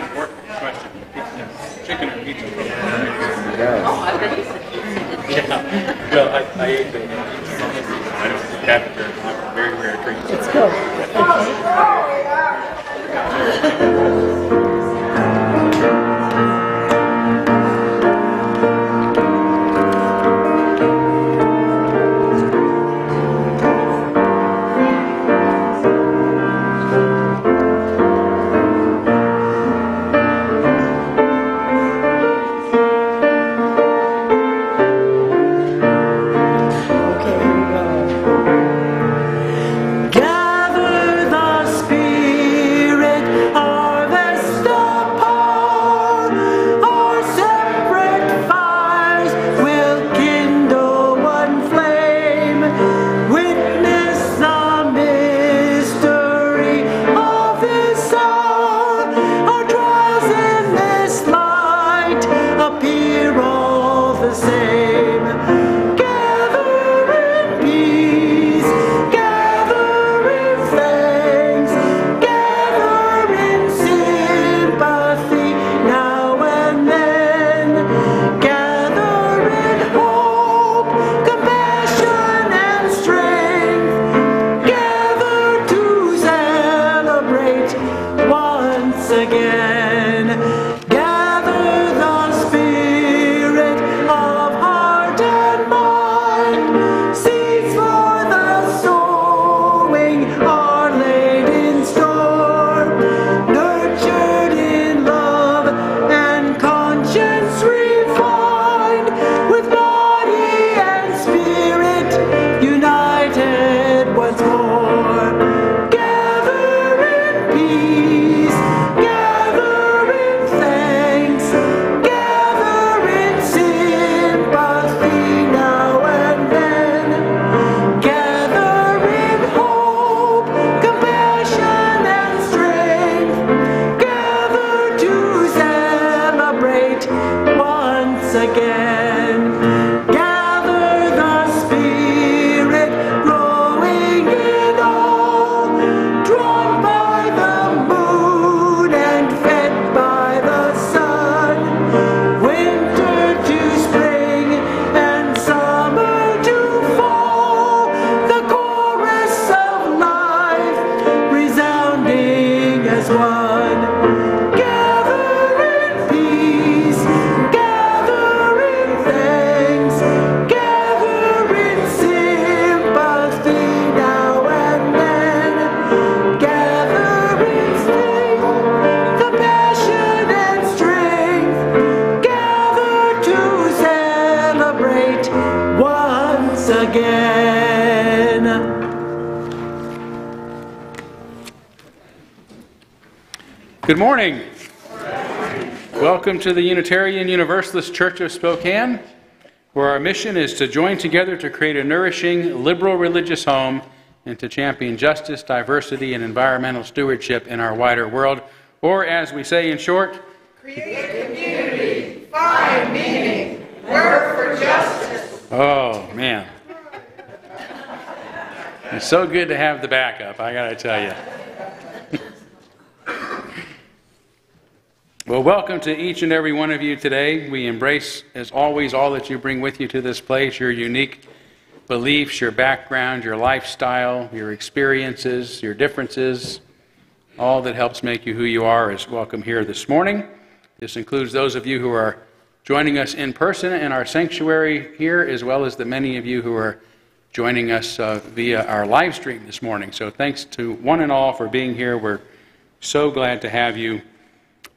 important question. Chicken or pizza? Yeah. Well, I ate the pizza. I don't have it very much. Very rare treat. It's good. Good morning. Welcome to the Unitarian Universalist Church of Spokane, where our mission is to join together to create a nourishing, liberal religious home and to champion justice, diversity, and environmental stewardship in our wider world, or as we say in short, create community, find meaning, work for justice. Oh, man. It's so good to have the backup, I gotta tell you. Well, welcome to each and every one of you today. We embrace, as always, all that you bring with you to this place, your unique beliefs, your background, your lifestyle, your experiences, your differences. All that helps make you who you are is welcome here this morning. This includes those of you who are joining us in person in our sanctuary here, as well as the many of you who are joining us via our live stream this morning. So thanks to one and all for being here. We're so glad to have you.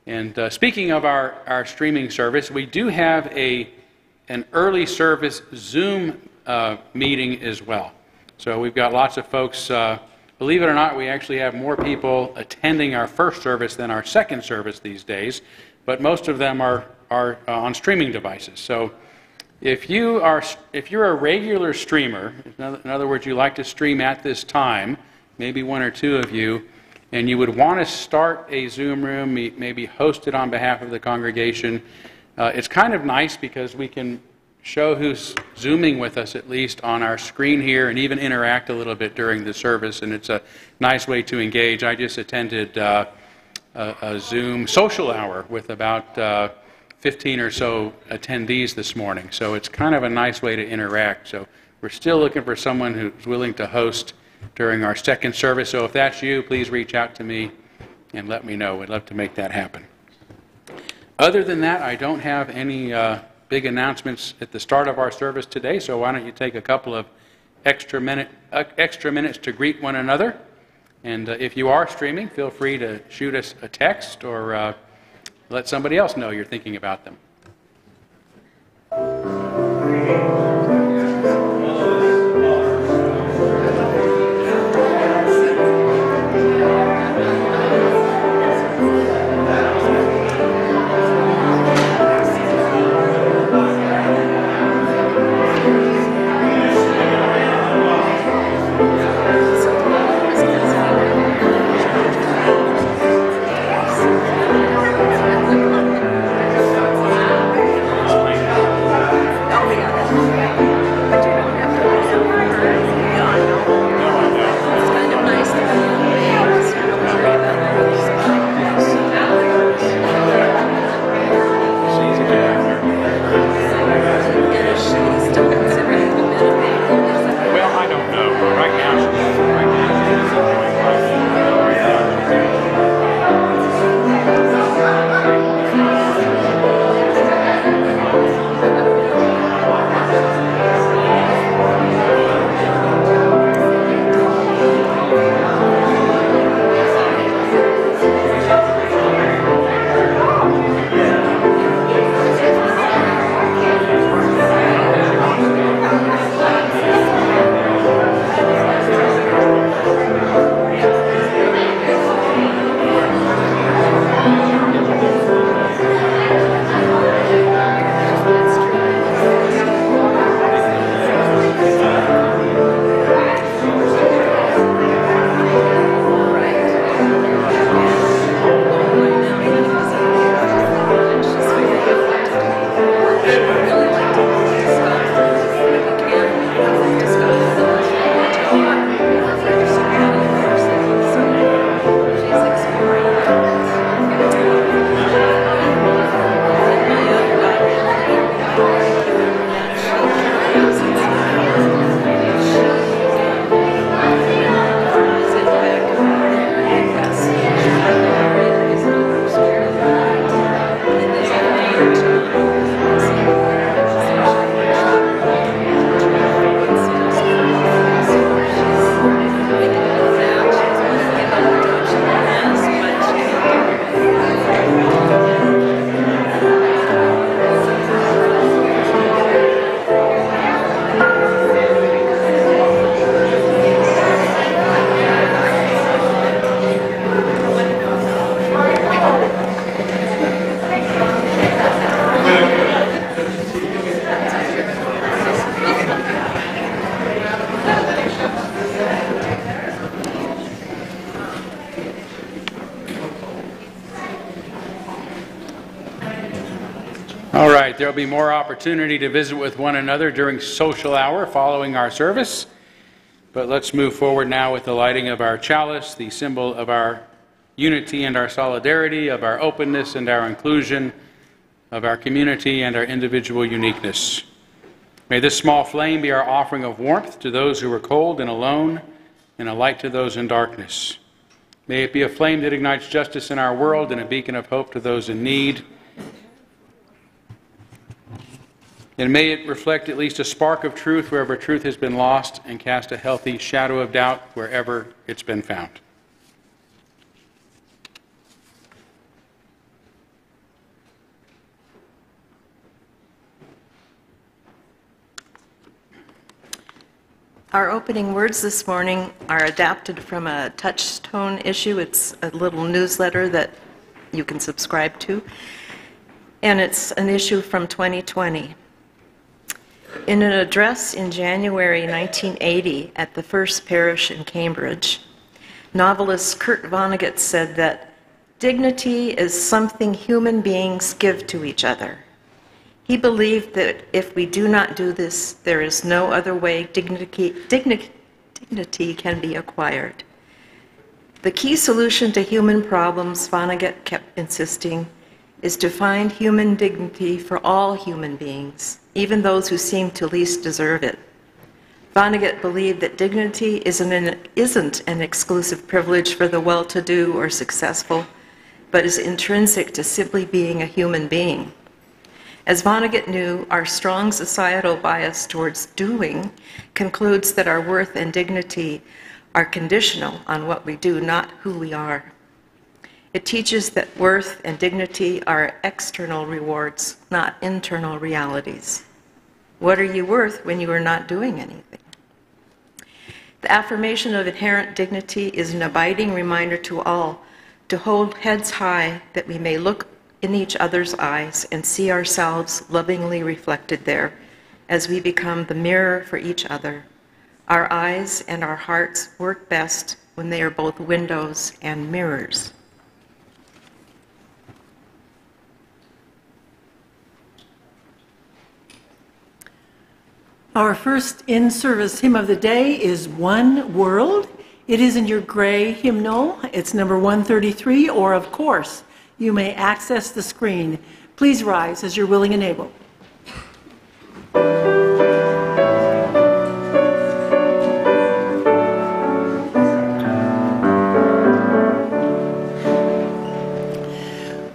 And speaking of our streaming service, we do have an early service Zoom meeting as well. So we've got lots of folks, believe it or not, we actually have more people attending our first service than our second service these days, but most of them are on streaming devices. So if you're a regular streamer, in other words, you like to stream at this time, maybe one or two of you, and you would want to start a Zoom room, maybe host it on behalf of the congregation, it's kind of nice because we can show who's Zooming with us at least on our screen here and even interact a little bit during the service, and it's a nice way to engage. I just attended a Zoom social hour with about 15 or so attendees this morning. So it's kind of a nice way to interact. So we're still looking for someone who's willing to host during our second service. So if that's you, please reach out to me and let me know. We'd love to make that happen. Other than that, I don't have any big announcements at the start of our service today, so why don't you take a couple of extra minutes to greet one another. And if you are streaming, feel free to shoot us a text or let somebody else know you're thinking about them. All right, there will be more opportunity to visit with one another during social hour following our service. But let's move forward now with the lighting of our chalice, the symbol of our unity and our solidarity, of our openness and our inclusion, of our community and our individual uniqueness. May this small flame be our offering of warmth to those who are cold and alone, and a light to those in darkness. May it be a flame that ignites justice in our world and a beacon of hope to those in need. And may it reflect at least a spark of truth wherever truth has been lost, and cast a healthy shadow of doubt wherever it's been found. Our opening words this morning are adapted from a Touchstone issue. It's a little newsletter that you can subscribe to, and it's an issue from 2020. In an address in January 1980 at the First Parish in Cambridge, novelist Kurt Vonnegut said that dignity is something human beings give to each other. He believed that if we do not do this, there is no other way dignity can be acquired. The key solution to human problems, Vonnegut kept insisting, is to find human dignity for all human beings, even those who seem to least deserve it. Vonnegut believed that dignity isn't an exclusive privilege for the well-to-do or successful, but is intrinsic to simply being a human being. As Vonnegut knew, our strong societal bias towards doing concludes that our worth and dignity are conditional on what we do, not who we are. It teaches that worth and dignity are external rewards, not internal realities. What are you worth when you are not doing anything? The affirmation of inherent dignity is an abiding reminder to all to hold heads high that we may look in each other's eyes and see ourselves lovingly reflected there as we become the mirror for each other. Our eyes and our hearts work best when they are both windows and mirrors. Our first in-service hymn of the day is One World. It is in your gray hymnal. It's number 133, or of course, you may access the screen. Please rise as you're willing and able.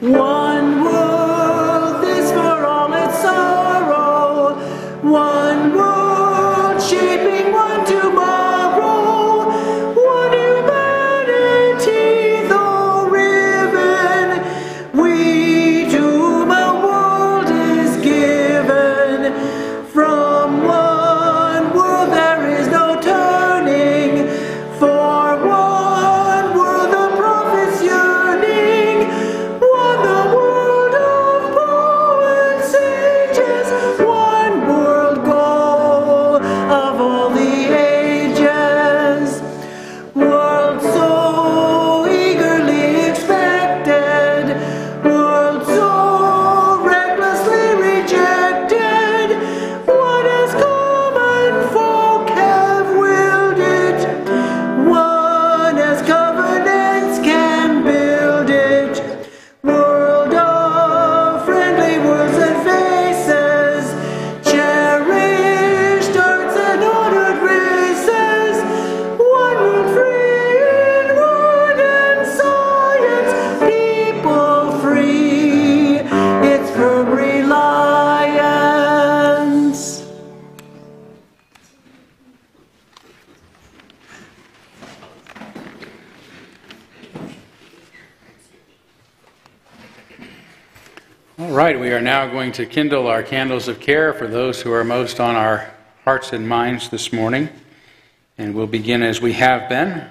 One world, this for all its sorrow. One world, shaping one tomorrow. One humanity, though riven, we to whom a world is given. From one world there is no turning. For one world the prophets yearning. One the world of poets, sages. One world goal of all the ages. World so eagerly expected. World so recklessly rejected. What as common folk have willed it. One as covenants can build it. World of friendly words and faces. Cherished arts and honored races. One world free in word and science. People free, its firm reliance. All right, we are now going to kindle our candles of care for those who are most on our hearts and minds this morning. And we'll begin as we have been,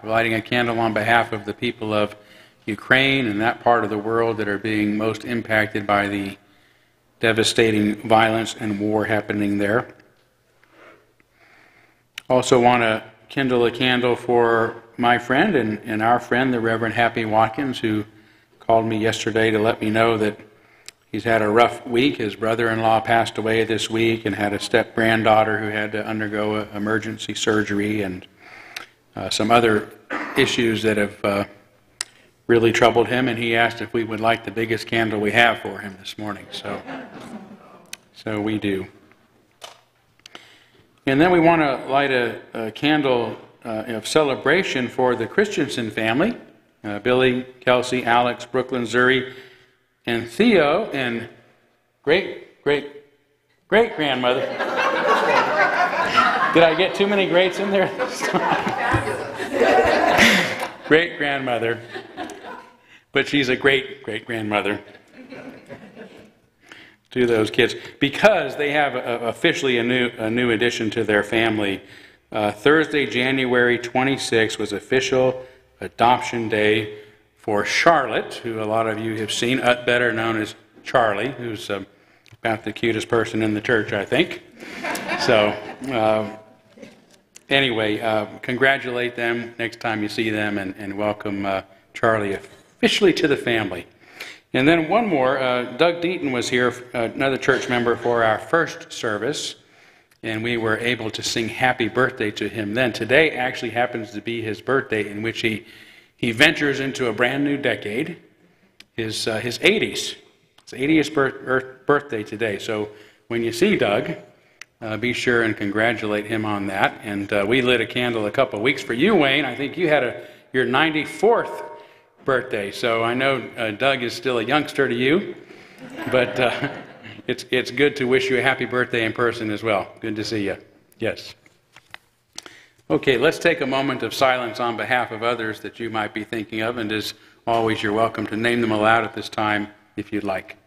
lighting a candle on behalf of the people of Ukraine and that part of the world that are being most impacted by the devastating violence and war happening there. Also want to kindle a candle for my friend and our friend, the Reverend Happy Watkins, who called me yesterday to let me know that he's had a rough week. His brother-in-law passed away this week and had a step-granddaughter who had to undergo emergency surgery and some other issues that have really troubled him, and he asked if we would like the biggest candle we have for him this morning. So we do. And then we want to light a candle of celebration for the Christensen family. Billy, Kelsey, Alex, Brooklyn, Zuri, and Theo, and great-great-great-grandmother. Did I get too many greats in there? Great-grandmother. But she's a great-great-grandmother to those kids, because they have officially a new addition to their family. Thursday, January 26th was official adoption day for Charlotte, who a lot of you have seen, better known as Charlie, who's about the cutest person in the church, I think. So anyway, congratulate them next time you see them, and welcome Charlie officially to the family. And then one more, Doug Deaton was here, another church member, for our first service. and we were able to sing happy birthday to him then. Today actually happens to be his birthday, in which he ventures into a brand new decade, his 80s. It's 80th birthday today. So when you see Doug, be sure and congratulate him on that. And we lit a candle a couple of weeks for you, Wayne. I think you had your 94th birthday. So I know Doug is still a youngster to you, but it's good to wish you a happy birthday in person as well. Good to see you. Yes. Okay, let's take a moment of silence on behalf of others that you might be thinking of, and as always, you're welcome to name them aloud at this time if you'd like.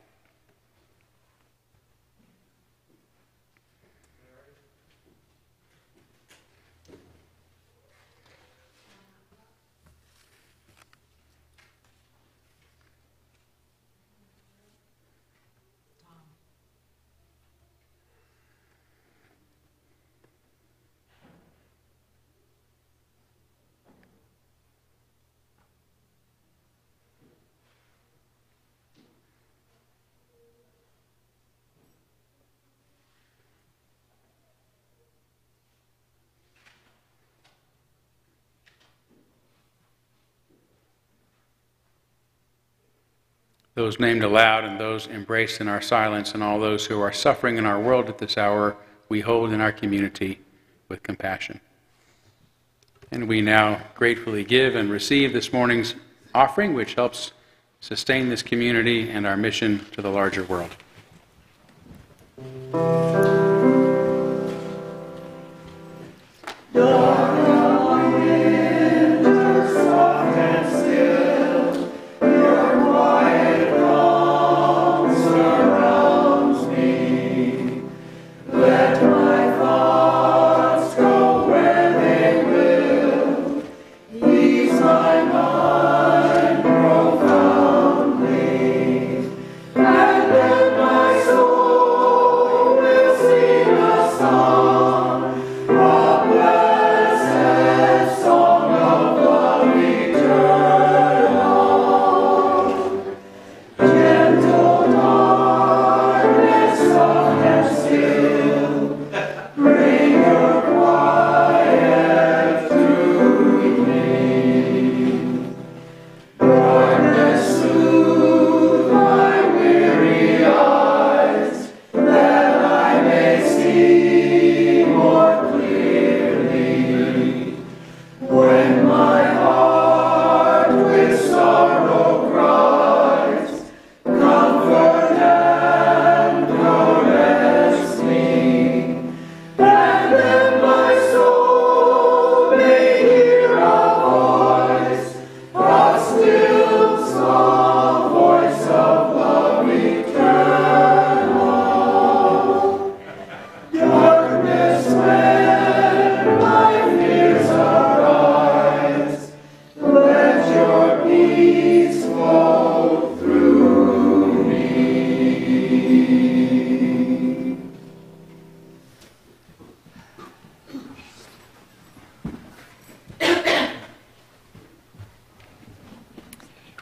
Those named aloud and those embraced in our silence, and all those who are suffering in our world at this hour, we hold in our community with compassion. And we now gratefully give and receive this morning's offering, which helps sustain this community and our mission to the larger world.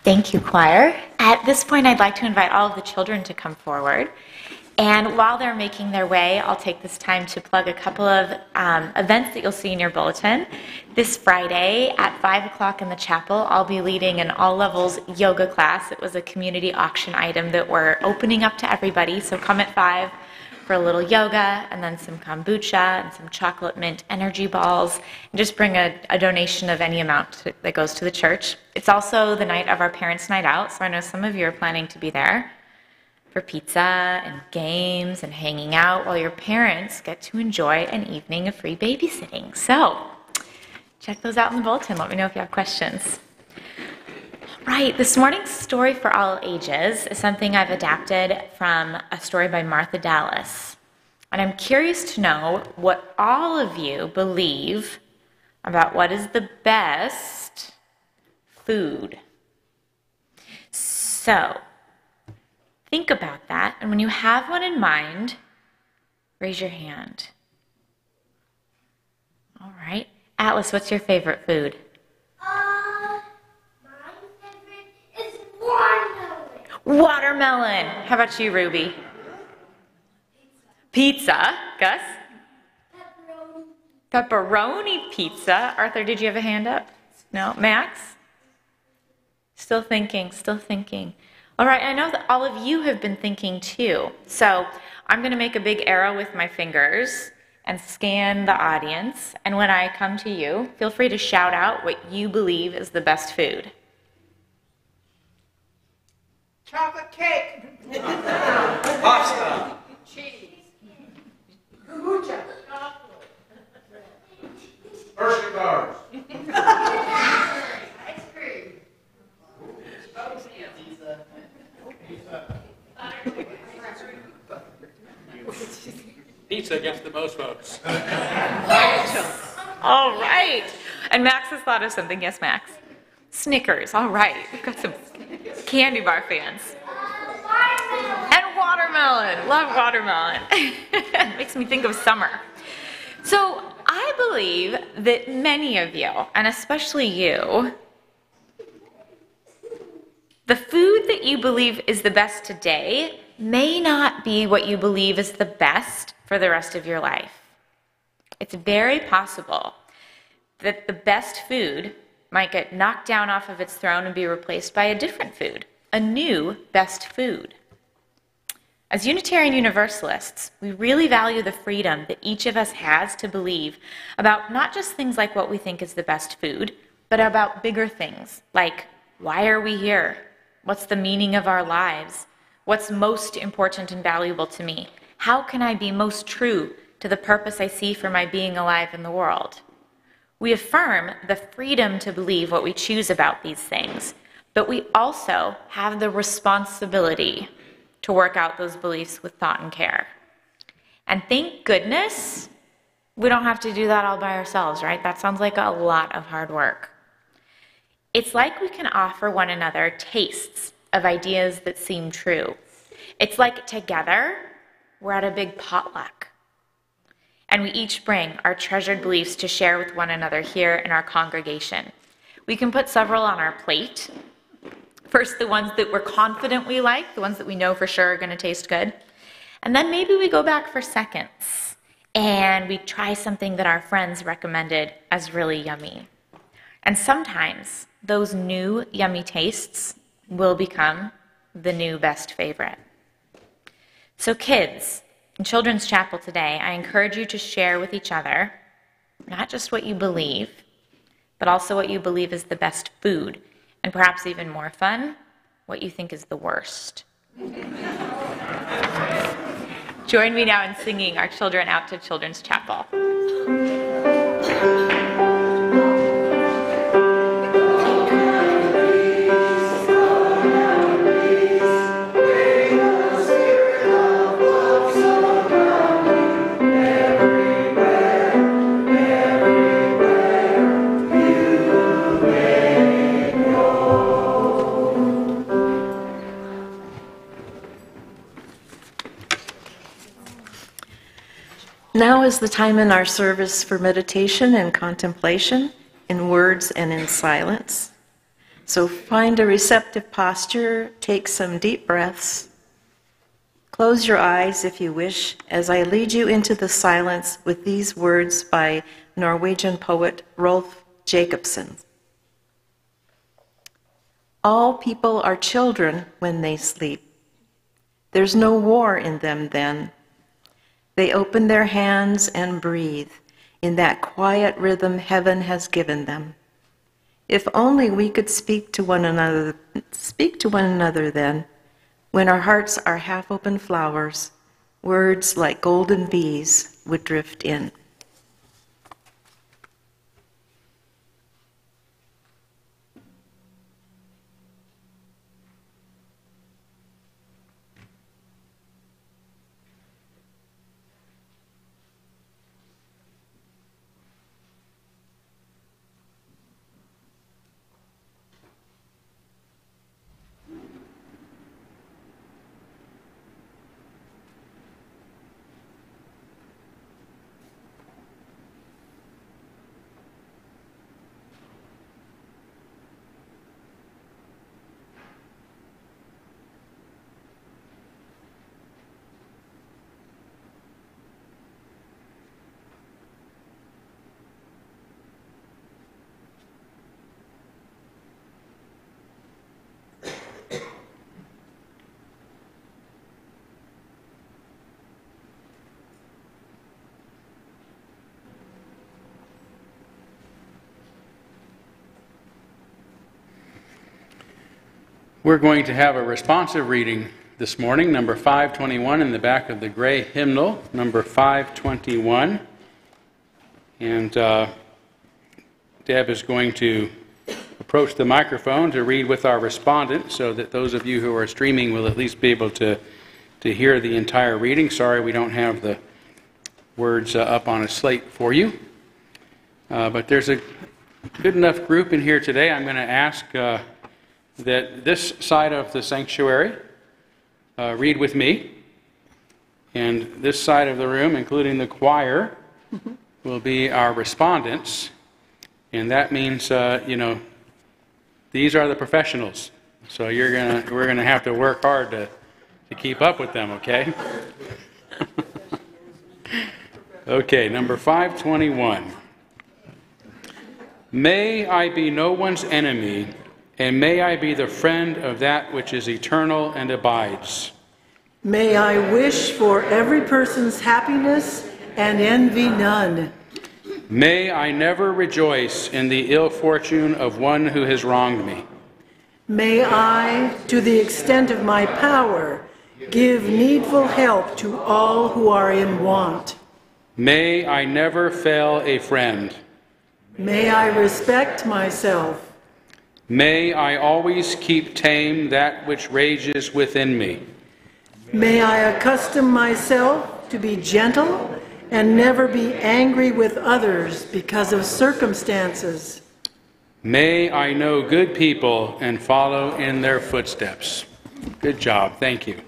Thank you, choir. At this point, I'd like to invite all of the children to come forward. And while they're making their way, I'll take this time to plug a couple of events that you'll see in your bulletin. This Friday at 5 o'clock in the chapel, I'll be leading an all-levels yoga class. It was a community auction item that we're opening up to everybody, so come at 5 for a little yoga, and then some kombucha and some chocolate mint energy balls, and just bring a donation of any amount that goes to the church. It's also the night of our Parents' Night Out, so I know some of you are planning to be there for pizza and games and hanging out while your parents get to enjoy an evening of free babysitting. So check those out in the bulletin. Let me know if you have questions. Right, this morning's story for all ages is something I've adapted from a story by Martha Dallas. And I'm curious to know what all of you believe about what is the best food. So, think about that, and when you have one in mind, raise your hand. All right. Atlas, what's your favorite food? Watermelon. How about you, Ruby? Pizza. Gus? Pepperoni pizza. Arthur, did you have a hand up? No? Max? Still thinking, still thinking. All right, I know that all of you have been thinking too. So I'm going to make a big arrow with my fingers and scan the audience. And when I come to you, feel free to shout out what you believe is the best food. Chocolate cake. Pasta. Cheese. Kombucha. Hershey bars. Ice cream. Pizza gets the most votes. All right. And Max has thought of something. Yes, Max? Snickers. All right. We've got some candy bar fans. And watermelon. Love watermelon. Makes me think of summer. So I believe that many of you, and especially you, the food that you believe is the best today may not be what you believe is the best for the rest of your life. It's very possible that the best food might get knocked down off of its throne and be replaced by a different food, a new best food. As Unitarian Universalists, we really value the freedom that each of us has to believe about not just things like what we think is the best food, but about bigger things like, why are we here? What's the meaning of our lives? What's most important and valuable to me? How can I be most true to the purpose I see for my being alive in the world? We affirm the freedom to believe what we choose about these things, but we also have the responsibility to work out those beliefs with thought and care. And thank goodness we don't have to do that all by ourselves, right? That sounds like a lot of hard work. It's like we can offer one another tastes of ideas that seem true. It's like together we're at a big potluck. And we each bring our treasured beliefs to share with one another here in our congregation. We can put several on our plate. First, the ones that we're confident we like, the ones that we know for sure are going to taste good. And then maybe we go back for seconds and we try something that our friends recommended as really yummy. And sometimes those new yummy tastes will become the new best favorite. So kids, in Children's Chapel today, I encourage you to share with each other not just what you believe, but also what you believe is the best food, and perhaps even more fun, what you think is the worst. Join me now in singing our children out to Children's Chapel. Now is the time in our service for meditation and contemplation, in words and in silence. So find a receptive posture, take some deep breaths. Close your eyes if you wish, as I lead you into the silence with these words by Norwegian poet Rolf Jacobsen. All people are children when they sleep. There's no war in them then. They open their hands and breathe in that quiet rhythm heaven has given them. If only we could speak to one another then, when our hearts are half-open flowers, words like golden bees would drift in. We're going to have a responsive reading this morning, number 521 in the back of the gray hymnal, number 521. And Deb is going to approach the microphone to read with our respondent so that those of you who are streaming will at least be able to hear the entire reading. Sorry we don't have the words up on a slate for you. But there's a good enough group in here today. I'm going to ask that this side of the sanctuary read with me. And this side of the room, including the choir, will be our respondents. And that means, these are the professionals. So we're gonna have to work hard to keep up with them, okay? Okay, number 521. May I be no one's enemy, and may I be the friend of that which is eternal and abides. May I wish for every person's happiness and envy none. May I never rejoice in the ill fortune of one who has wronged me. May I, to the extent of my power, give needful help to all who are in want. May I never fail a friend. May I respect myself. May I always keep tame that which rages within me. May I accustom myself to be gentle and never be angry with others because of circumstances. May I know good people and follow in their footsteps. Good job. Thank you.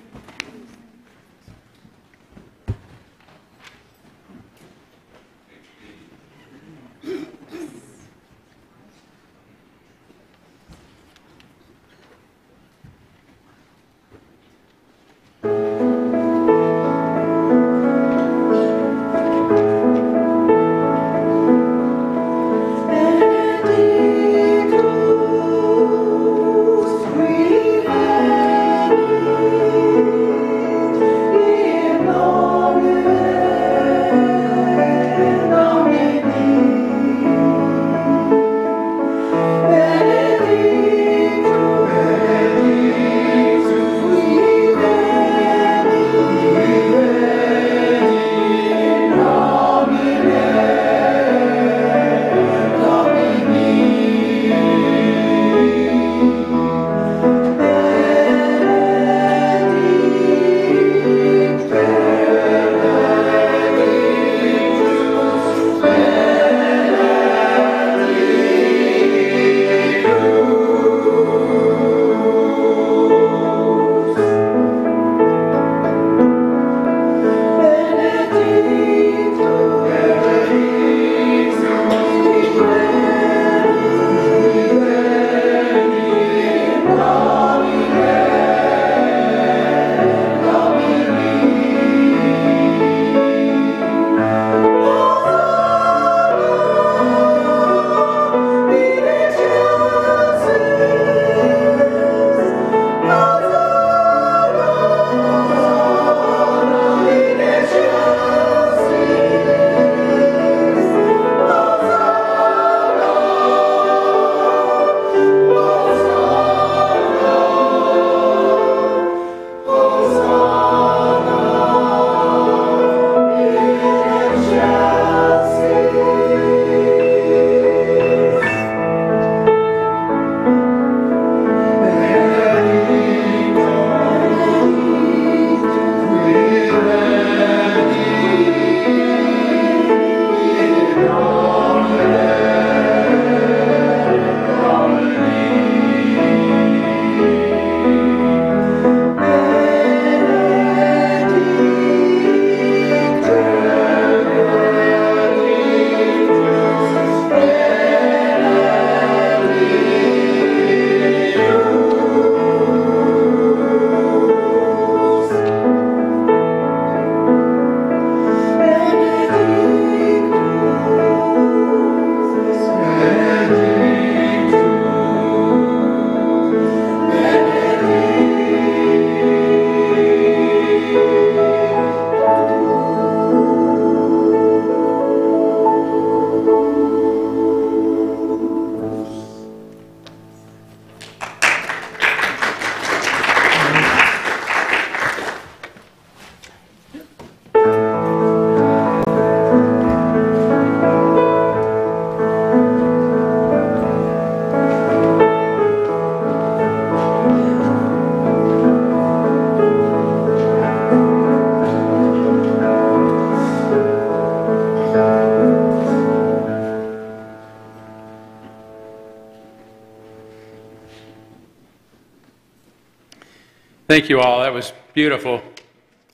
Thank you all. That was beautiful,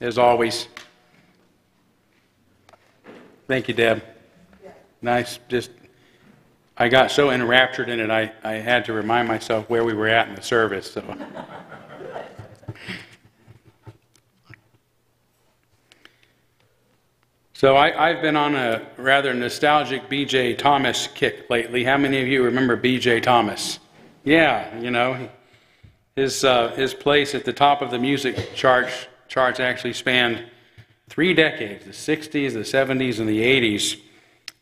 as always. Thank you, Deb. Nice. I got so enraptured in it, I had to remind myself where we were at in the service. So I've been on a rather nostalgic B.J. Thomas kick lately. How many of you remember B.J. Thomas? Yeah, you know, his place at the top of the music charts actually spanned 3 decades, the 60s, the 70s, and the 80s,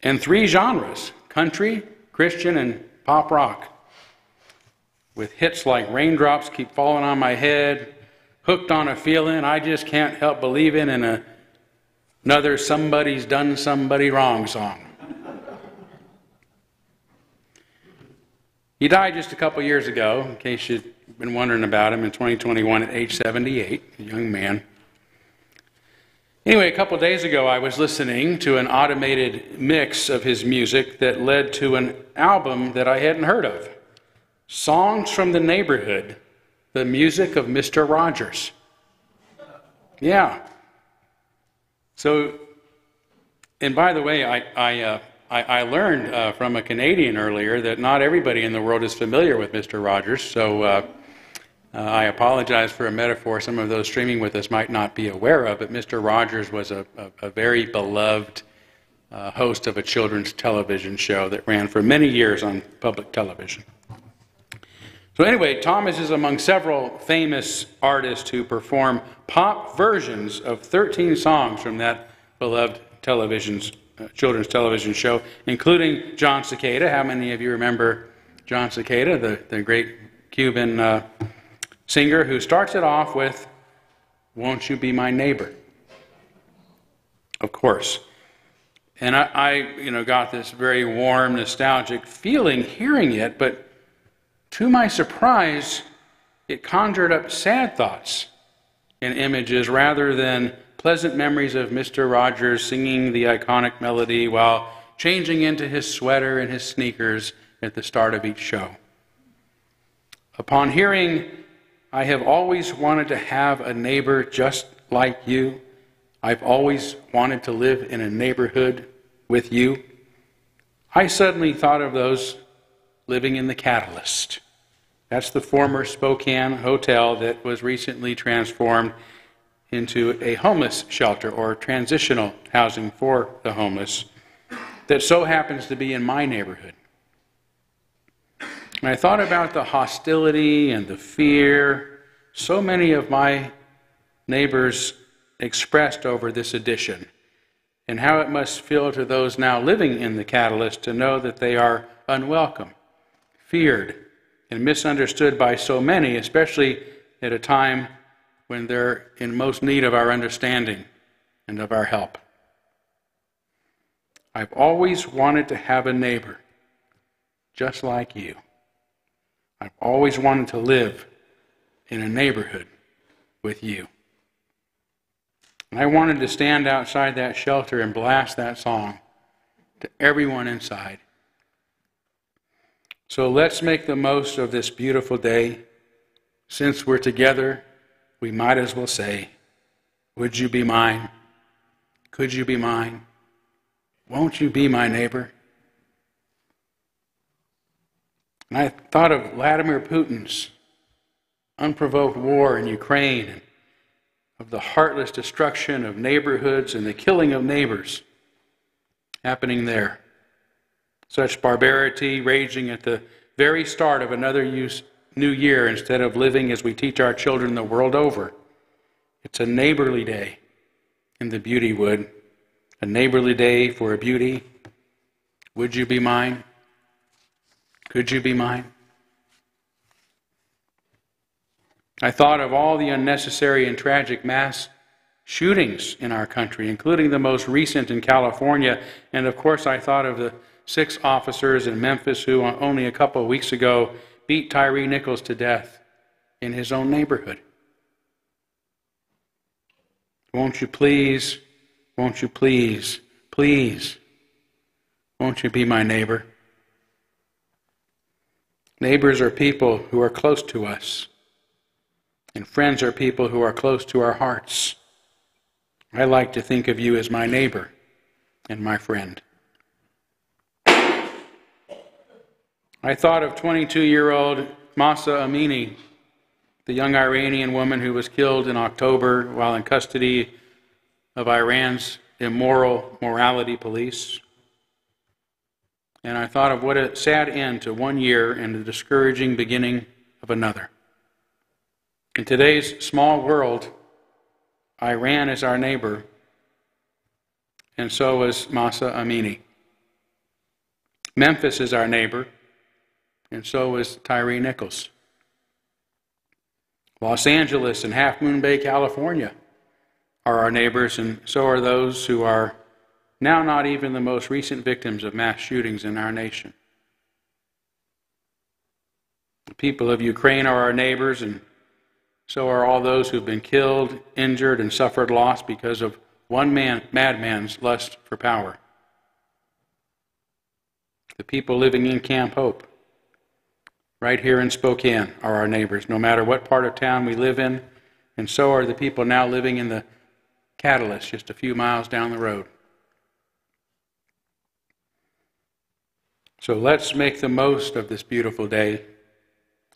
and 3 genres, country, Christian, and pop rock, with hits like Raindrops Keep Falling on My Head, Hooked on a Feeling, I Just Can't Help Believing, and another Somebody's Done Somebody Wrong song. He died just a couple years ago, in case you've been wondering about him, in 2021 at age 78, a young man. Anyway, a couple days ago I was listening to an automated mix of his music that led to an album that I hadn't heard of. Songs from the Neighborhood, the music of Mr. Rogers. Yeah. So, and by the way, I learned from a Canadian earlier that not everybody in the world is familiar with Mr. Rogers, so I apologize for a metaphor some of those streaming with us might not be aware of, but Mr. Rogers was a very beloved host of a children's television show that ran for many years on public television. So anyway, Thomas is among several famous artists who perform pop versions of 13 songs from that beloved children's television show, including John Cicada. How many of you remember John Cicada, the great Cuban singer who starts it off with, "Won't You Be My Neighbor?" Of course. And I got this very warm, nostalgic feeling hearing it, but to my surprise, it conjured up sad thoughts and images rather than pleasant memories of Mr. Rogers singing the iconic melody while changing into his sweater and his sneakers at the start of each show. Upon hearing, "I have always wanted to have a neighbor just like you. I've always wanted to live in a neighborhood with you," I suddenly thought of those living in the Catalyst. That's the former Spokane hotel that was recently transformed into a homeless shelter or transitional housing for the homeless that so happens to be in my neighborhood. And I thought about the hostility and the fear so many of my neighbors expressed over this addition, and how it must feel to those now living in the Catalyst to know that they are unwelcome, feared, and misunderstood by so many, especially at a time when they're in most need of our understanding and of our help. I've always wanted to have a neighbor just like you. I've always wanted to live in a neighborhood with you. And I wanted to stand outside that shelter and blast that song to everyone inside. So let's make the most of this beautiful day. Since we're together, we might as well say, "Would you be mine? Could you be mine? Won't you be my neighbor?" And I thought of Vladimir Putin's unprovoked war in Ukraine, and of the heartless destruction of neighborhoods and the killing of neighbors happening there. Such barbarity raging at the very start of another new year instead of living as we teach our children the world over. It's a neighborly day in the Beautywood, a neighborly day for a beauty. Would you be mine? Could you be mine? I thought of all the unnecessary and tragic mass shootings in our country, including the most recent in California, and of course I thought of the 6 officers in Memphis who only a couple of weeks ago beat Tyree Nichols to death in his own neighborhood. Won't you please, won't you please, please, won't you be my neighbor? Neighbors are people who are close to us. And friends are people who are close to our hearts. I like to think of you as my neighbor and my friend. I thought of 22-year-old Mahsa Amini, the young Iranian woman who was killed in October while in custody of Iran's immoral morality police. And I thought of what a sad end to one year and the discouraging beginning of another. In today's small world, Iran is our neighbor, and so is Mahsa Amini. Memphis is our neighbor, and so is Tyree Nichols. Los Angeles and Half Moon Bay, California are our neighbors, and so are those who are now not even the most recent victims of mass shootings in our nation. The people of Ukraine are our neighbors, and so are all those who've been killed, injured, and suffered loss because of one madman's lust for power. The people living in Camp Hope, right here in Spokane, are our neighbors, no matter what part of town we live in, and so are the people now living in the Catalyst, just a few miles down the road. So let's make the most of this beautiful day.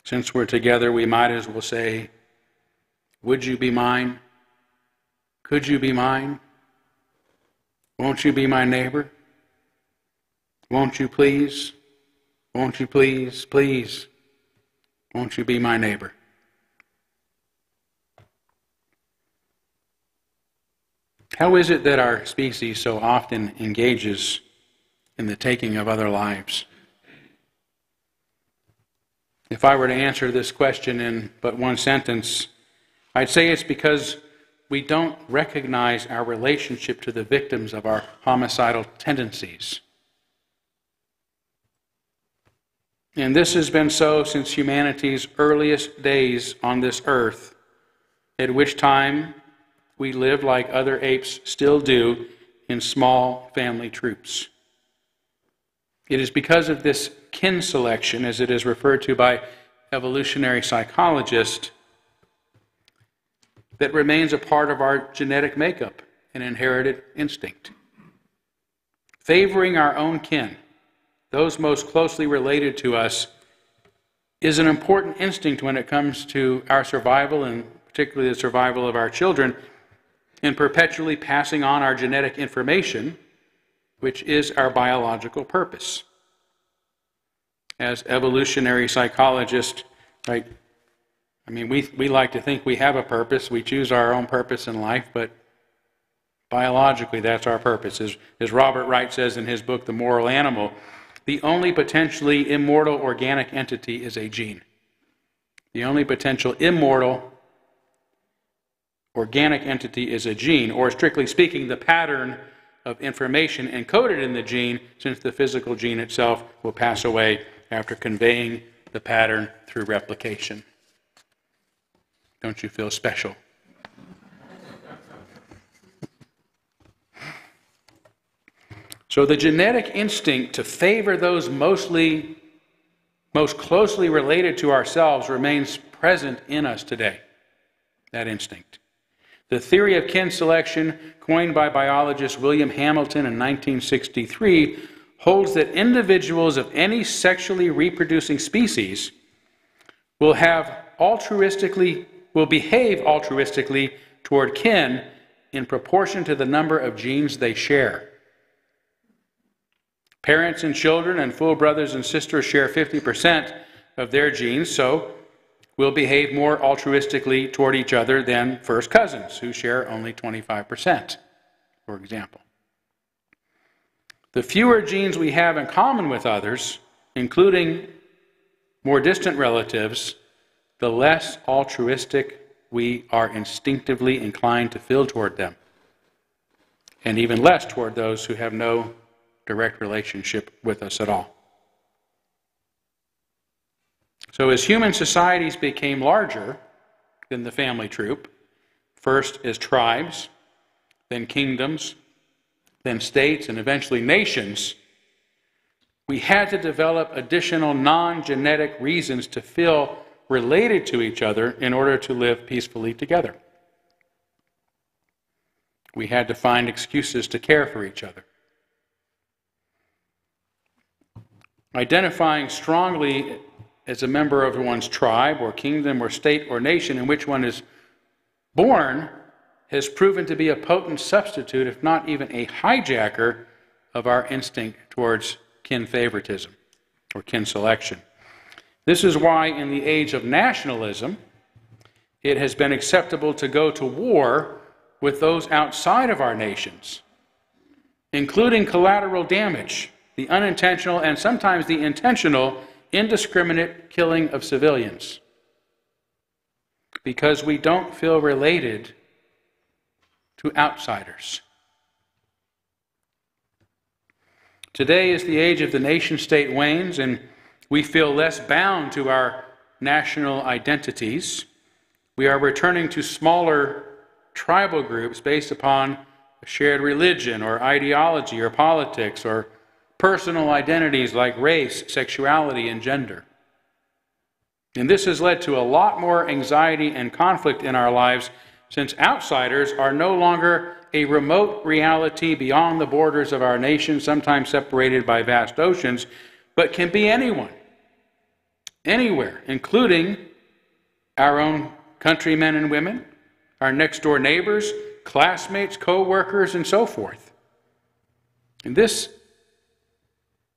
Since we're together, we might as well say, would you be mine? Could you be mine? Won't you be my neighbor? Won't you please? Won't you please, please? Won't you be my neighbor? How is it that our species so often engages in the taking of other lives? If I were to answer this question in but one sentence, I'd say it's because we don't recognize our relationship to the victims of our homicidal tendencies. And this has been so since humanity's earliest days on this earth, at which time we lived like other apes still do in small family troops. It is because of this kin selection, as it is referred to by evolutionary psychologists, that remains a part of our genetic makeup, an inherited instinct. Favoring our own kin, those most closely related to us, is an important instinct when it comes to our survival, and particularly the survival of our children, in perpetually passing on our genetic information, which is our biological purpose. As evolutionary psychologists, right? I mean, we like to think we have a purpose. We choose our own purpose in life, but biologically, that's our purpose. As Robert Wright says in his book, The Moral Animal, the only potentially immortal organic entity is a gene. The only potential immortal organic entity is a gene, or strictly speaking, the pattern of information encoded in the gene, since the physical gene itself will pass away after conveying the pattern through replication. Don't you feel special? So the genetic instinct to favor those most closely related to ourselves remains present in us today, that instinct. The theory of kin selection, coined by biologist William Hamilton in 1963, holds that individuals of any sexually reproducing species will behave altruistically toward kin in proportion to the number of genes they share. Parents and children and full brothers and sisters share 50% of their genes, so will behave more altruistically toward each other than first cousins, who share only 25%, for example. The fewer genes we have in common with others, including more distant relatives, the less altruistic we are instinctively inclined to feel toward them, and even less toward those who have no direct relationship with us at all. So as human societies became larger than the family troop, first as tribes, then kingdoms, then states, and eventually nations, we had to develop additional non-genetic reasons to feel related to each other in order to live peacefully together. We had to find excuses to care for each other. Identifying strongly as a member of one's tribe or kingdom or state or nation in which one is born has proven to be a potent substitute, if not even a hijacker, of our instinct towards kin favoritism or kin selection. This is why in the age of nationalism, it has been acceptable to go to war with those outside of our nations, including collateral damage, the unintentional and sometimes the intentional indiscriminate killing of civilians, because we don't feel related to outsiders. Today, as the age of the nation-state wanes and we feel less bound to our national identities, we are returning to smaller tribal groups based upon a shared religion or ideology or politics or personal identities like race, sexuality, and gender. And this has led to a lot more anxiety and conflict in our lives, since outsiders are no longer a remote reality beyond the borders of our nation, sometimes separated by vast oceans, but can be anyone, anywhere, including our own countrymen and women, our next-door neighbors, classmates, co-workers, and so forth. And this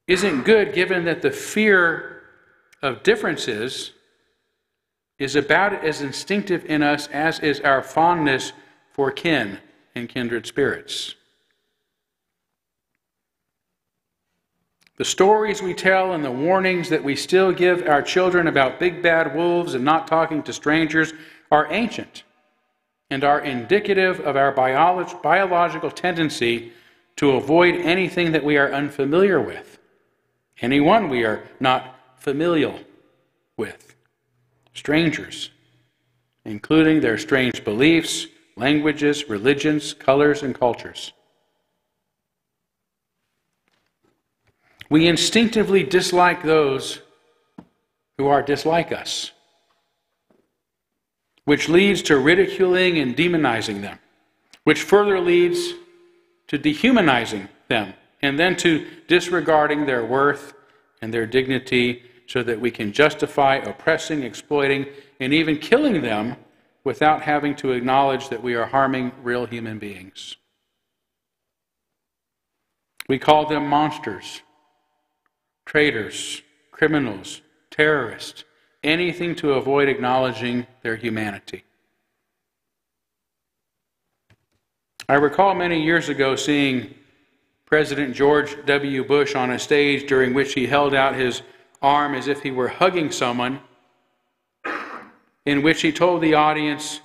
isn't good, given that the fear of differences is about as instinctive in us as is our fondness for kin and kindred spirits. The stories we tell and the warnings that we still give our children about big bad wolves and not talking to strangers are ancient and are indicative of our biological tendency to avoid anything that we are unfamiliar with, anyone we are not familial with, strangers, including their strange beliefs, languages, religions, colors, and cultures. We instinctively dislike those who are dislike us, which leads to ridiculing and demonizing them, which further leads to dehumanizing them, and then to disregarding their worth and their dignity so that we can justify oppressing, exploiting, and even killing them without having to acknowledge that we are harming real human beings. We call them monsters, traitors, criminals, terrorists, anything to avoid acknowledging their humanity. I recall many years ago seeing President George W. Bush on a stage during which he held out his arm as if he were hugging someone, in which he told the audience,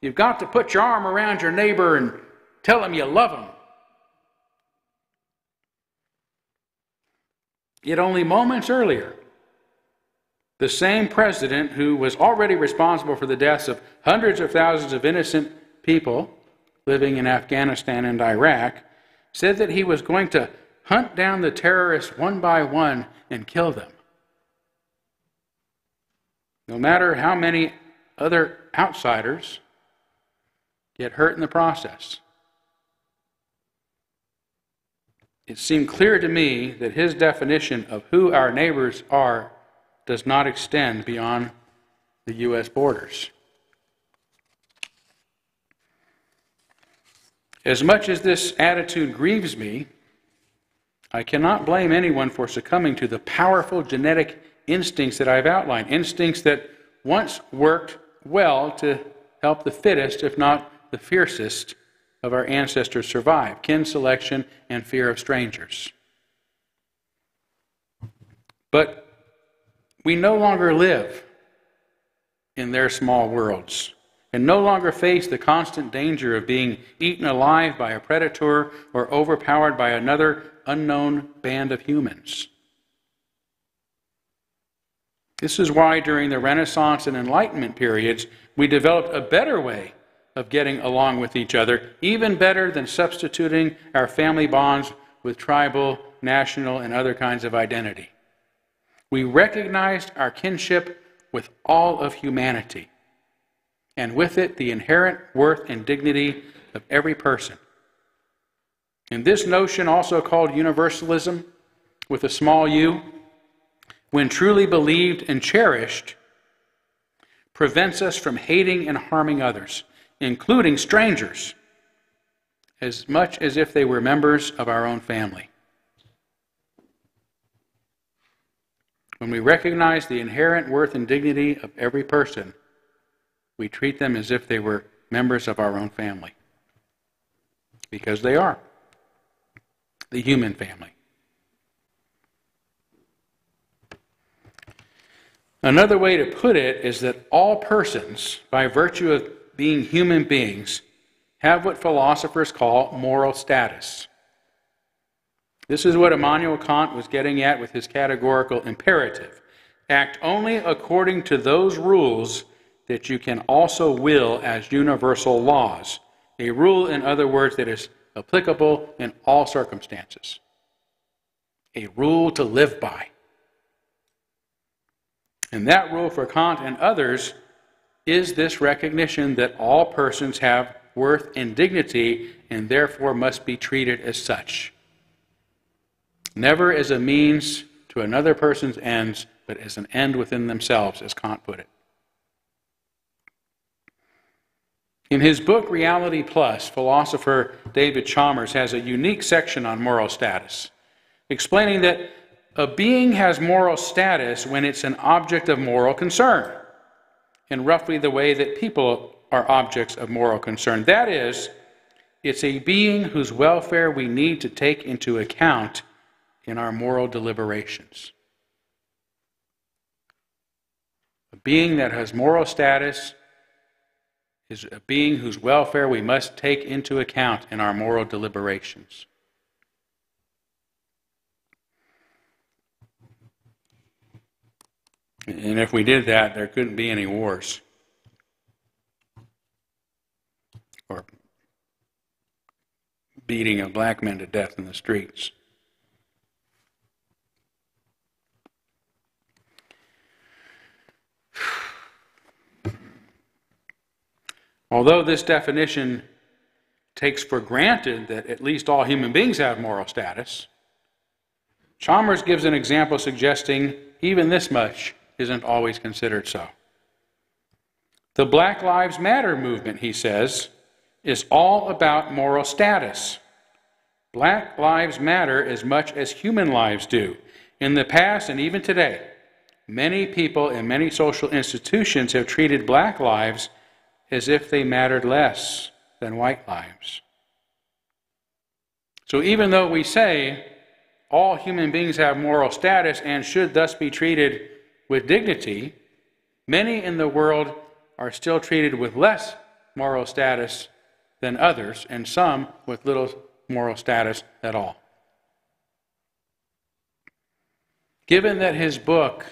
"You've got to put your arm around your neighbor and tell him you love him." Yet only moments earlier, the same president who was already responsible for the deaths of hundreds of thousands of innocent people living in Afghanistan and Iraq said that he was going to hunt down the terrorists one by one and kill them, no matter how many other outsiders get hurt in the process. It seemed clear to me that his definition of who our neighbors are does not extend beyond the U.S. borders. As much as this attitude grieves me, I cannot blame anyone for succumbing to the powerful genetic instincts that I've outlined, instincts that once worked well to help the fittest, if not the fiercest, of our ancestors survive: kin selection and fear of strangers. But we no longer live in their small worlds and no longer face the constant danger of being eaten alive by a predator or overpowered by another unknown band of humans. This is why during the Renaissance and Enlightenment periods, we developed a better way of getting along with each other, even better than substituting our family bonds with tribal, national, and other kinds of identity. We recognized our kinship with all of humanity, and with it the inherent worth and dignity of every person. And this notion, also called universalism, with a small u, when truly believed and cherished, prevents us from hating and harming others, including strangers, as much as if they were members of our own family. When we recognize the inherent worth and dignity of every person, we treat them as if they were members of our own family. Because they are. The human family. Another way to put it is that all persons, by virtue of being human beings, have what philosophers call moral status. This is what Immanuel Kant was getting at with his categorical imperative. Act only according to those rules that you can also will as universal laws. A rule, in other words, that is applicable in all circumstances. A rule to live by. And that rule for Kant and others is this recognition that all persons have worth and dignity and therefore must be treated as such. Never as a means to another person's ends, but as an end within themselves, as Kant put it. In his book, Reality Plus, philosopher David Chalmers has a unique section on moral status, explaining that a being has moral status when it's an object of moral concern, in roughly the way that people are objects of moral concern. That is, it's a being whose welfare we need to take into account in our moral deliberations. A being that has moral status is a being whose welfare we must take into account in our moral deliberations. And if we did that, there couldn't be any wars. Or beating of black men to death in the streets. Although this definition takes for granted that at least all human beings have moral status, Chalmers gives an example suggesting even this much isn't always considered so. The Black Lives Matter movement, he says, is all about moral status. Black lives matter as much as human lives do. In the past and even today, many people in many social institutions have treated black lives as if they mattered less than white lives. So even though we say all human beings have moral status and should thus be treated with dignity, many in the world are still treated with less moral status than others, and some with little moral status at all. Given that his book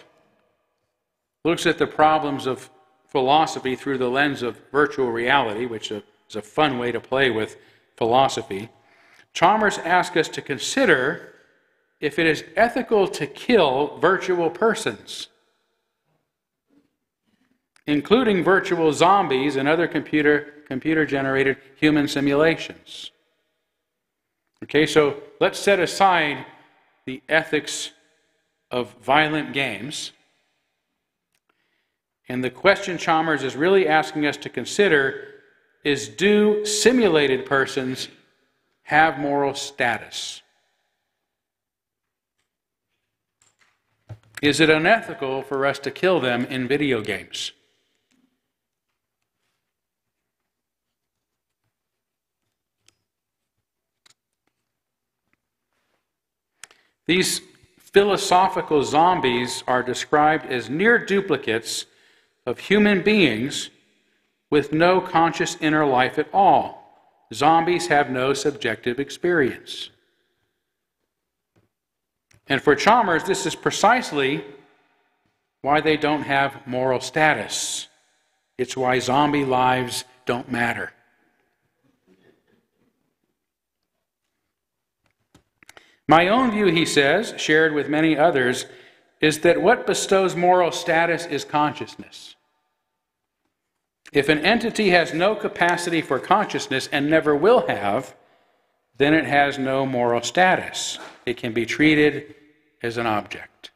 looks at the problems of philosophy through the lens of virtual reality, which is a fun way to play with philosophy, Chalmers asks us to consider if it is ethical to kill virtual persons, including virtual zombies and other computer-generated human simulations. Okay, so let's set aside the ethics of violent games. And the question Chalmers is really asking us to consider is, do simulated persons have moral status? Is it unethical for us to kill them in video games? These philosophical zombies are described as near duplicates of human beings with no conscious inner life at all. Zombies have no subjective experience. And for Chalmers, this is precisely why they don't have moral status. It's why zombie lives don't matter. My own view, he says, shared with many others, is that what bestows moral status is consciousness. If an entity has no capacity for consciousness and never will have, then it has no moral status. It can be treated as an object.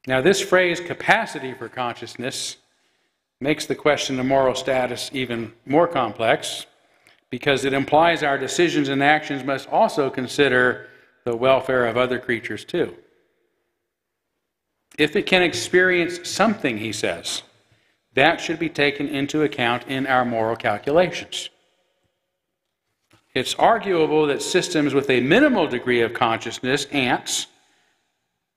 Now, this phrase, capacity for consciousness, makes the question of moral status even more complex because it implies our decisions and actions must also consider the welfare of other creatures too. If it can experience something, he says, that should be taken into account in our moral calculations. It's arguable that systems with a minimal degree of consciousness, ants,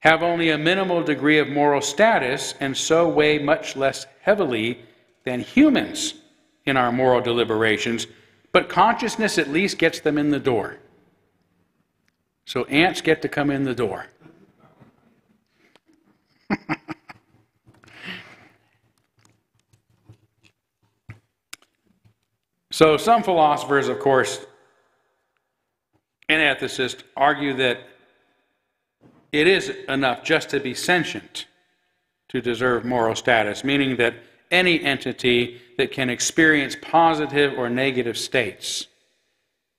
have only a minimal degree of moral status and so weigh much less heavily than humans in our moral deliberations, but consciousness at least gets them in the door. So ants get to come in the door. So some philosophers, of course, and ethicists argue that it is enough just to be sentient to deserve moral status, meaning that any entity that can experience positive or negative states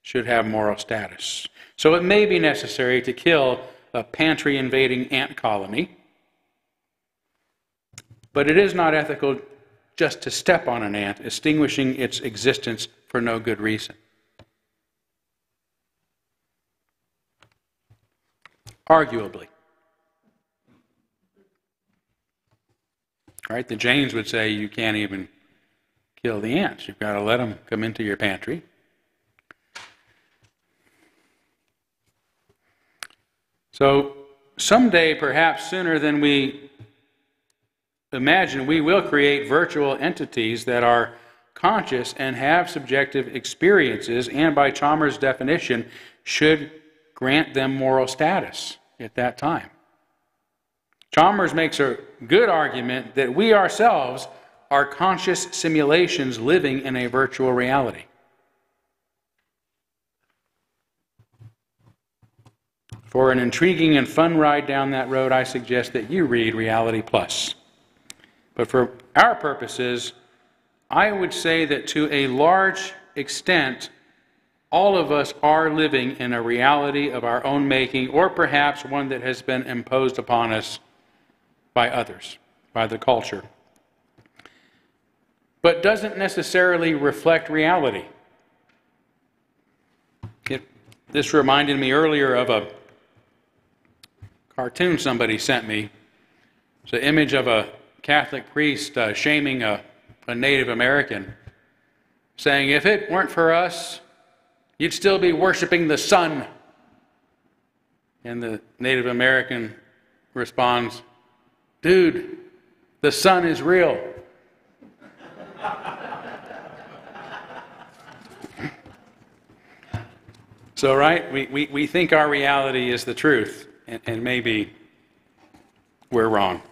should have moral status. So it may be necessary to kill a pantry-invading ant colony, but it is not ethical just to step on an ant, extinguishing its existence for no good reason. Arguably. Right? The Jains would say you can't even kill the ants. You've got to let them come into your pantry. So someday, perhaps sooner than we imagine, we will create virtual entities that are conscious and have subjective experiences, and by Chalmers' definition, should grant them moral status at that time. Chalmers makes a good argument that we ourselves are conscious simulations living in a virtual reality. For an intriguing and fun ride down that road, I suggest that you read Reality Plus. But for our purposes, I would say that to a large extent, all of us are living in a reality of our own making, or perhaps one that has been imposed upon us by others, by the culture, but doesn't necessarily reflect reality. This reminded me earlier of a cartoon somebody sent me. It's an image of a Catholic priest shaming a Native American, saying, "If it weren't for us, you'd still be worshiping the sun." And the Native American responds, "Dude, the sun is real." So, right, we think our reality is the truth, and maybe we're wrong.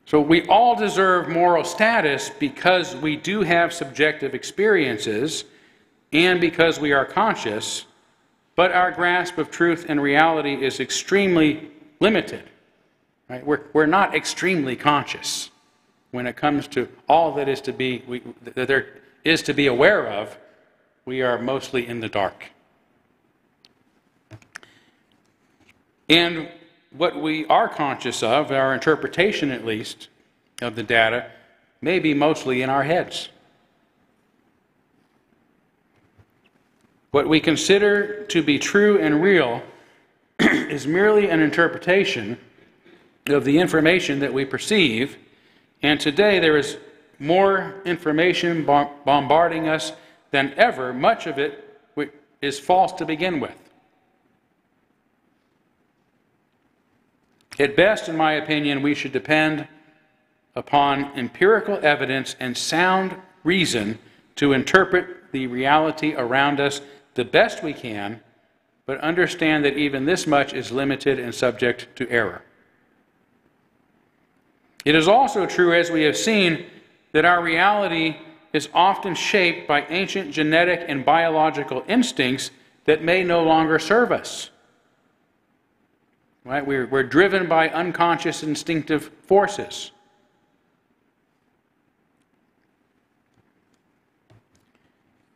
So we all deserve moral status because we do have subjective experiences and because we are conscious, but our grasp of truth and reality is extremely limited. Right? We're not extremely conscious when it comes to all that is to be that there is to be aware of. We are mostly in the dark. And what we are conscious of, our interpretation at least, of the data, may be mostly in our heads. What we consider to be true and real is merely an interpretation of the information that we perceive, and today there is more information bombarding us than ever. Much of it is false to begin with. At best, in my opinion, we should depend upon empirical evidence and sound reason to interpret the reality around us the best we can, but understand that even this much is limited and subject to error. It is also true, as we have seen, that our reality is often shaped by ancient genetic and biological instincts that may no longer serve us. Right? We're driven by unconscious instinctive forces.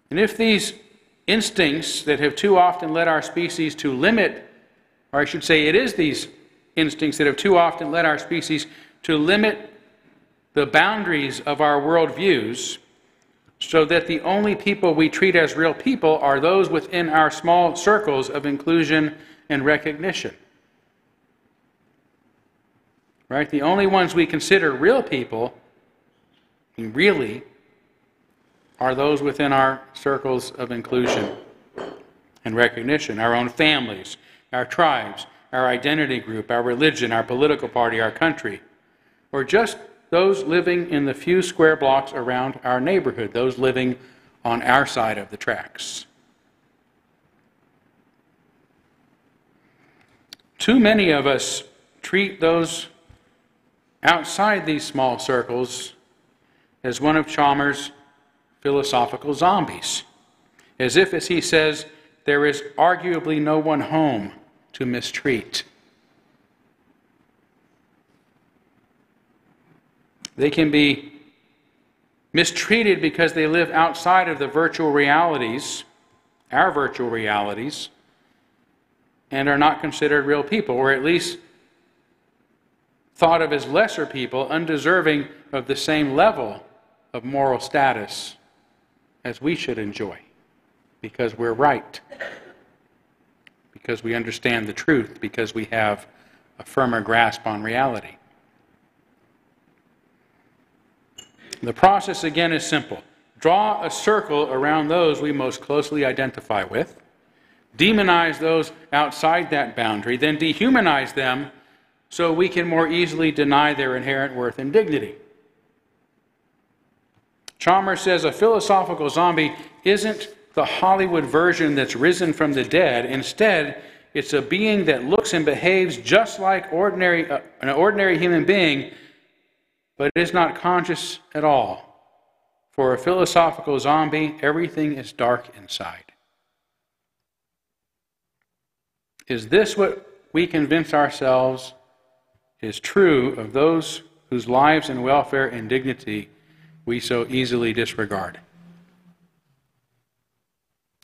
And if these instincts that have too often led our species to limit, or I should say it is these instincts that have too often led our species to limit the boundaries of our worldviews, so that the only people we treat as real people are those within our small circles of inclusion and recognition. Right? The only ones we consider real people, really, are those within our circles of inclusion and recognition. Our own families, our tribes, our identity group, our religion, our political party, our country, or just those living in the few square blocks around our neighborhood, those living on our side of the tracks. Too many of us treat those outside these small circles as one of Chalmers' philosophical zombies, as if, as he says, there is arguably no one home to mistreat. They can be mistreated because they live outside of the virtual realities, our virtual realities, and are not considered real people, or at least thought of as lesser people, undeserving of the same level of moral status as we should enjoy, because we're right, because we understand the truth, because we have a firmer grasp on reality. The process, again, is simple. Draw a circle around those we most closely identify with, demonize those outside that boundary, then dehumanize them so we can more easily deny their inherent worth and dignity. Chalmers says a philosophical zombie isn't the Hollywood version that's risen from the dead. Instead, it's a being that looks and behaves just like an ordinary human being, but is not conscious at all. For a philosophical zombie, everything is dark inside. Is this what we convince ourselves is true of those whose lives and welfare and dignity we so easily disregard?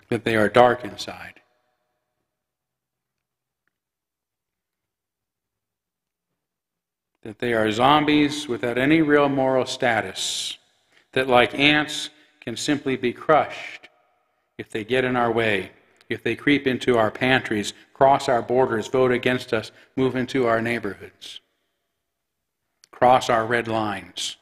That they are dark inside. That they are zombies without any real moral status. That, like ants, can simply be crushed if they get in our way, if they creep into our pantries, cross our borders, vote against us, move into our neighborhoods, cross our red lines.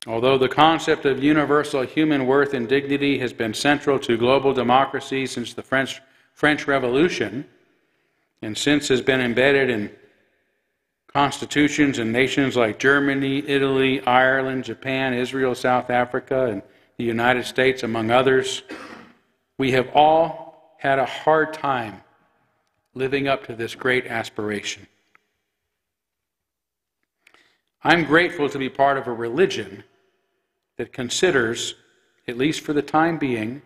Although the concept of universal human worth and dignity has been central to global democracy since the French Revolution, and since has been embedded in constitutions in nations like Germany, Italy, Ireland, Japan, Israel, South Africa, and the United States, among others, we have all had a hard time living up to this great aspiration. I'm grateful to be part of a religion that considers, at least for the time being,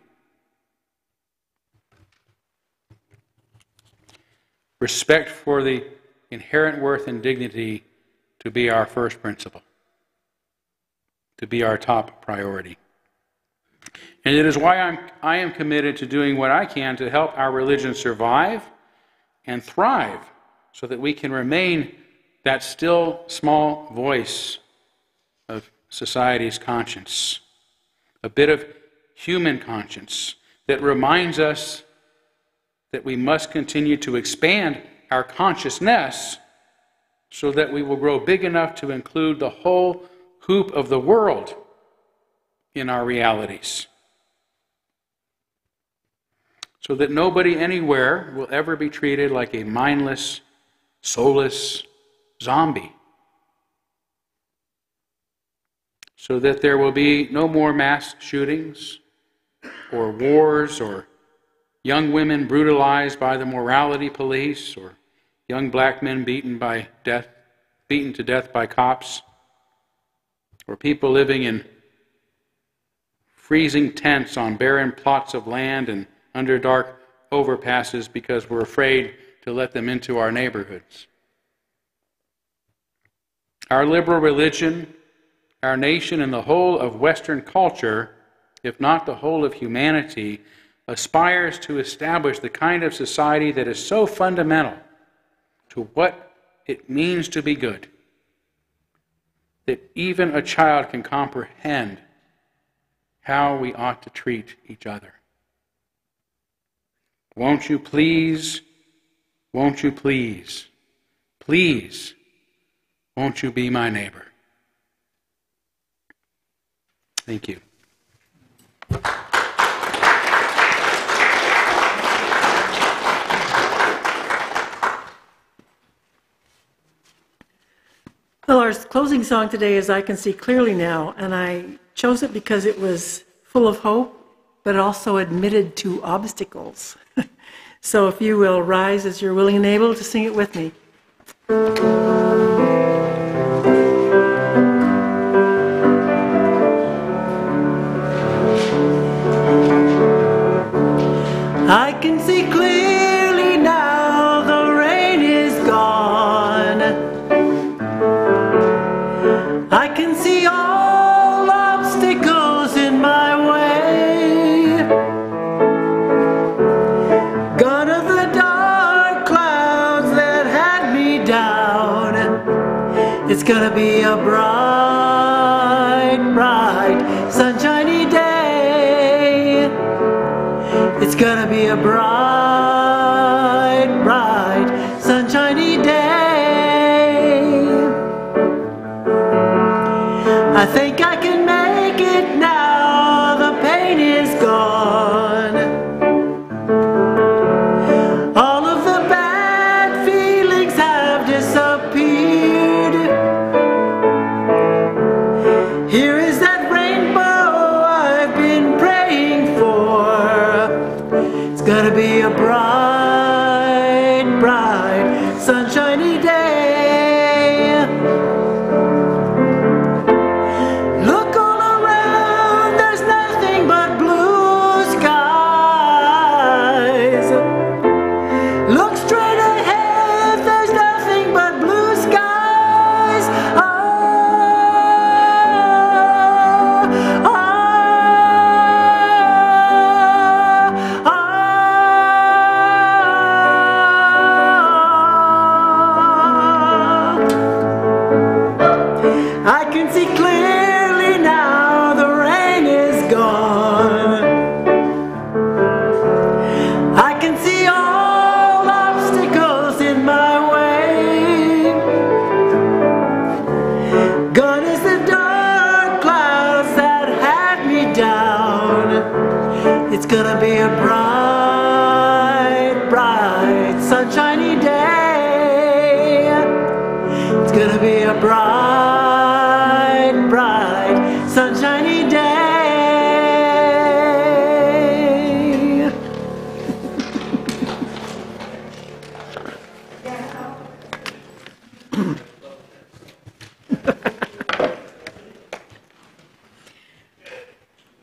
respect for the inherent worth and dignity to be our first principle, to be our top priority. And it is why I am committed to doing what I can to help our religion survive and thrive so that we can remain that still small voice of society's conscience, a bit of human conscience that reminds us that we must continue to expand our consciousness so that we will grow big enough to include the whole hoop of the world in our realities. So that nobody anywhere will ever be treated like a mindless, soulless zombie. So that there will be no more mass shootings or wars or young women brutalized by the morality police or young black men beaten to death by cops, or people living in freezing tents on barren plots of land and under dark overpasses because we're afraid to let them into our neighborhoods. Our liberal religion, our nation, and the whole of Western culture, if not the whole of humanity, aspires to establish the kind of society that is so fundamental to what it means to be good that even a child can comprehend how we ought to treat each other. Won't you please, won't you please, please, won't you be my neighbor? Thank you. Well, our closing song today is I Can See Clearly Now, and I chose it because it was full of hope, but also admitted to obstacles. So if you will rise as you're willing and able to sing it with me. I can see clearly now, the rain is gone. I can see all obstacles in my way. Gone are the dark clouds that had me down. It's gonna be a bright, bright, sunshiny day. It's gonna be a bright, bright, sunshiny day. I think I can make it now, the pain is gone. All of the bad feelings have disappeared. Here is that rainbow I've been praying for. It's gonna be a bright, bright, sunshiny day. Look all around, there's nothing but blue skies. Look straight ahead, there's nothing but blue skies. Oh, oh, oh, I can see clearly now, the rain is gone. I can see all obstacles in my way. Gone is the dark clouds that had me down. It's gonna be a bright, bright, sunshiny day. It's gonna be a bright, bright, sunshiny day.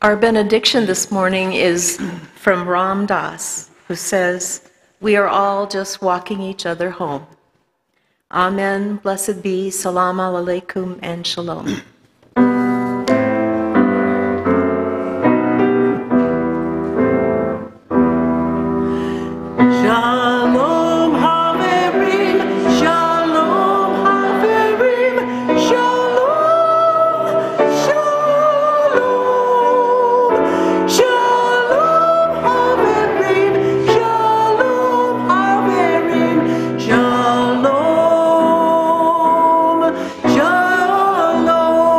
Our benediction this morning is from Ram Dass, who says, "We are all just walking each other home. Amen, blessed be, salam alaikum, and shalom." Shalom Haverim, Shalom Haverim, Shalom, Shalom, Shalom Haverim, Shalom Haverim, Shalom, Shalom.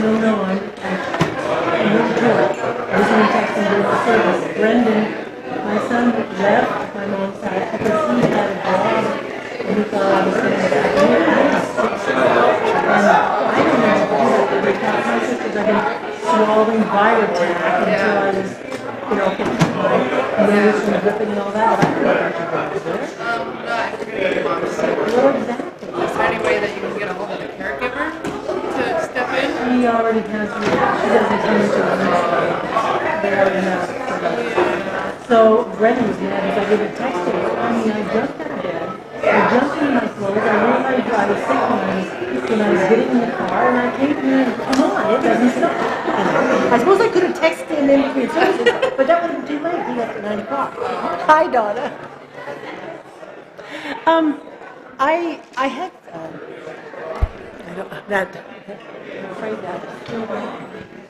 No, I'm moved to it. Listening to texting during the service. Brendan, my son left my mom's house because he had a job and he thought I was going to die. And I don't know what to do because my sisters have been swallowing Virotac until I was, my nose from dripping and all that. But I don't know what I should do there. No, I forget your mom's. What exactly? Is there any way that you can get a hold of the caregiver to step in? She already has, she doesn't come into the they already have. So Brendan was mad because I did a text to her. I mean, I jumped out of bed, I jumped in my clothes, I realized I was sick when I was getting in the car, and I came here and come on, it doesn't stop. I suppose I could have texted him in between services, but that would have been too late. He left at 9 o'clock. Hi, Donna. I had, I don't, that, I'm afraid that.